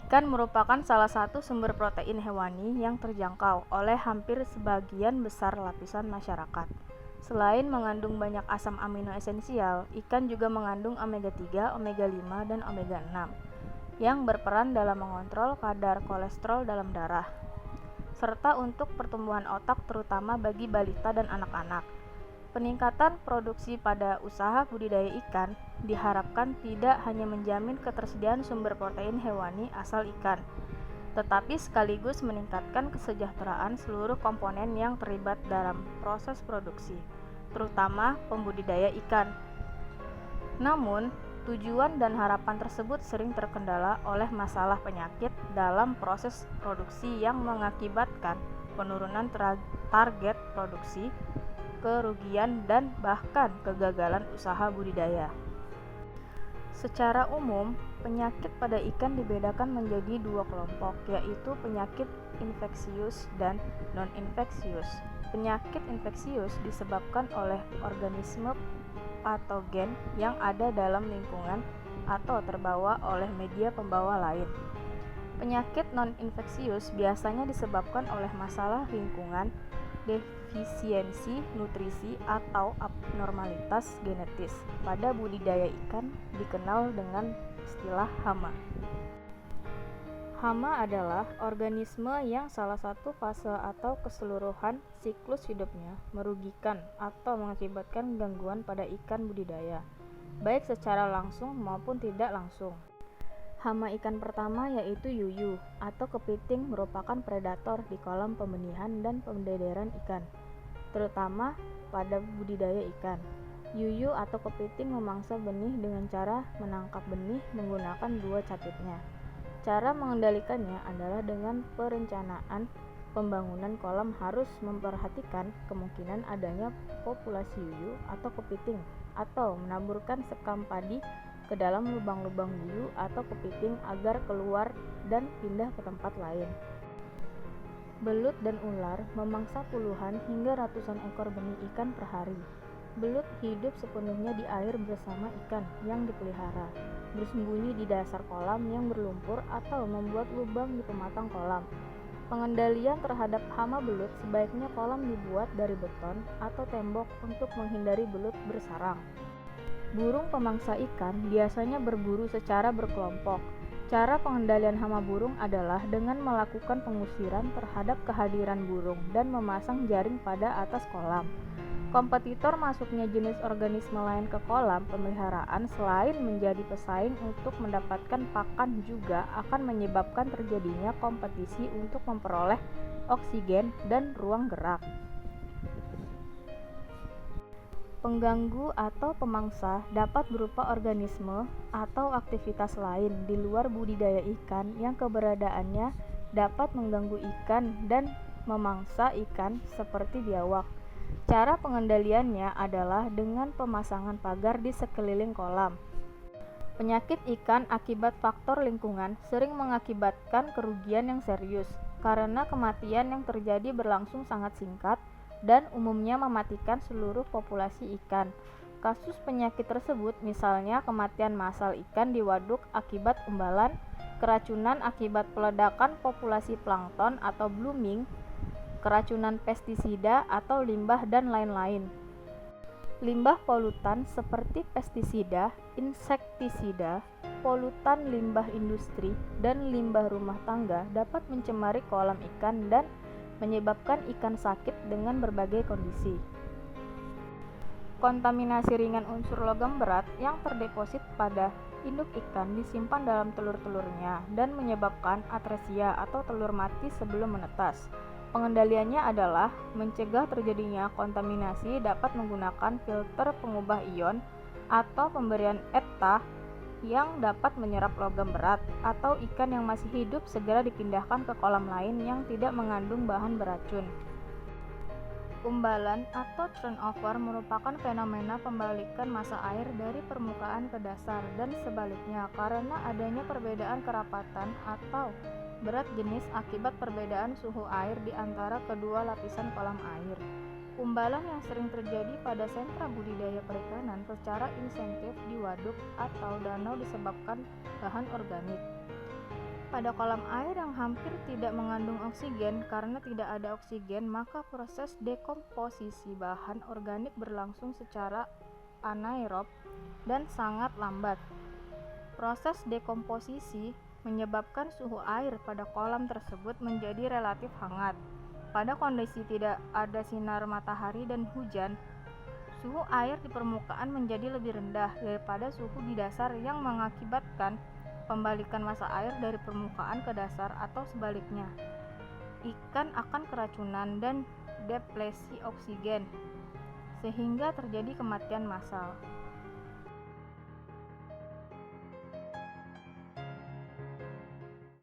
Ikan merupakan salah satu sumber protein hewani yang terjangkau oleh hampir sebagian besar lapisan masyarakat. Selain mengandung banyak asam amino esensial, ikan juga mengandung omega 3, omega 5, dan omega 6 yang berperan dalam mengontrol kadar kolesterol dalam darah, serta untuk pertumbuhan otak terutama bagi balita dan anak-anak. Peningkatan produksi pada usaha budidaya ikan diharapkan tidak hanya menjamin ketersediaan sumber protein hewani asal ikan, tetapi sekaligus meningkatkan kesejahteraan seluruh komponen yang terlibat dalam proses produksi, terutama pembudidaya ikan. Namun, tujuan dan harapan tersebut sering terkendala oleh masalah penyakit dalam proses produksi yang mengakibatkan penurunan target produksi, kerugian, dan bahkan kegagalan usaha budidaya. Secara umum, penyakit pada ikan dibedakan menjadi dua kelompok, yaitu penyakit infeksius dan non-infeksius. Penyakit infeksius disebabkan oleh organisme patogen yang ada dalam lingkungan atau terbawa oleh media pembawa lain. Penyakit non-infeksius biasanya disebabkan oleh masalah lingkungan, defisiensi nutrisi, atau abnormalitas genetis. Pada budidaya ikan dikenal dengan istilah hama. Hama adalah organisme yang salah satu fase atau keseluruhan siklus hidupnya merugikan atau mengakibatkan gangguan pada ikan budidaya, baik secara langsung maupun tidak langsung. Hama ikan pertama yaitu yuyu atau kepiting merupakan predator di kolam pembenihan dan pendederan ikan, terutama pada budidaya ikan. Yuyu atau kepiting memangsa benih dengan cara menangkap benih menggunakan dua capitnya. Cara mengendalikannya adalah dengan perencanaan pembangunan kolam harus memperhatikan kemungkinan adanya populasi yuyu atau kepiting, atau menaburkan sekam padi ke dalam lubang-lubang yuyu atau kepiting agar keluar dan pindah ke tempat lain. Belut dan ular memangsa puluhan hingga ratusan ekor benih ikan per hari. Belut hidup sepenuhnya di air bersama ikan yang dipelihara, bersembunyi di dasar kolam yang berlumpur atau membuat lubang di pematang kolam. Pengendalian terhadap hama belut sebaiknya kolam dibuat dari beton atau tembok untuk menghindari belut bersarang. Burung pemangsa ikan biasanya berburu secara berkelompok. Cara pengendalian hama burung adalah dengan melakukan pengusiran terhadap kehadiran burung dan memasang jaring pada atas kolam. Kompetitor masuknya jenis organisme lain ke kolam pemeliharaan selain menjadi pesaing untuk mendapatkan pakan juga akan menyebabkan terjadinya kompetisi untuk memperoleh oksigen dan ruang gerak. Pengganggu atau pemangsa dapat berupa organisme atau aktivitas lain di luar budidaya ikan yang keberadaannya dapat mengganggu ikan dan memangsa ikan seperti biawak. Cara pengendaliannya adalah dengan pemasangan pagar di sekeliling kolam. Penyakit ikan akibat faktor lingkungan sering mengakibatkan kerugian yang serius karena kematian yang terjadi berlangsung sangat singkat dan umumnya mematikan seluruh populasi ikan. Kasus penyakit tersebut misalnya kematian massal ikan di waduk akibat umbalan, keracunan akibat peledakan populasi plankton atau blooming, keracunan pestisida atau limbah, dan lain-lain. Limbah polutan seperti pestisida, insektisida, polutan limbah industri, dan limbah rumah tangga dapat mencemari kolam ikan dan menyebabkan ikan sakit dengan berbagai kondisi. Kontaminasi ringan unsur logam berat yang terdeposit pada induk ikan disimpan dalam telur-telurnya dan menyebabkan atresia atau telur mati sebelum menetas. Pengendaliannya adalah mencegah terjadinya kontaminasi dapat menggunakan filter pengubah ion atau pemberian ETA yang dapat menyerap logam berat, atau ikan yang masih hidup segera dipindahkan ke kolam lain yang tidak mengandung bahan beracun. Umbalan atau turnover merupakan fenomena pembalikan massa air dari permukaan ke dasar dan sebaliknya karena adanya perbedaan kerapatan atau berat jenis akibat perbedaan suhu air di antara kedua lapisan kolam air. Umbalan yang sering terjadi pada sentra budidaya perikanan secara insentif di waduk atau danau disebabkan bahan organik. Pada kolam air yang hampir tidak mengandung oksigen karena tidak ada oksigen, maka proses dekomposisi bahan organik berlangsung secara anaerob dan sangat lambat. Proses dekomposisi menyebabkan suhu air pada kolam tersebut menjadi relatif hangat. Pada kondisi tidak ada sinar matahari dan hujan, suhu air di permukaan menjadi lebih rendah daripada suhu di dasar yang mengakibatkan pembalikan massa air dari permukaan ke dasar atau sebaliknya. Ikan akan keracunan dan deplesi oksigen, sehingga terjadi kematian massal.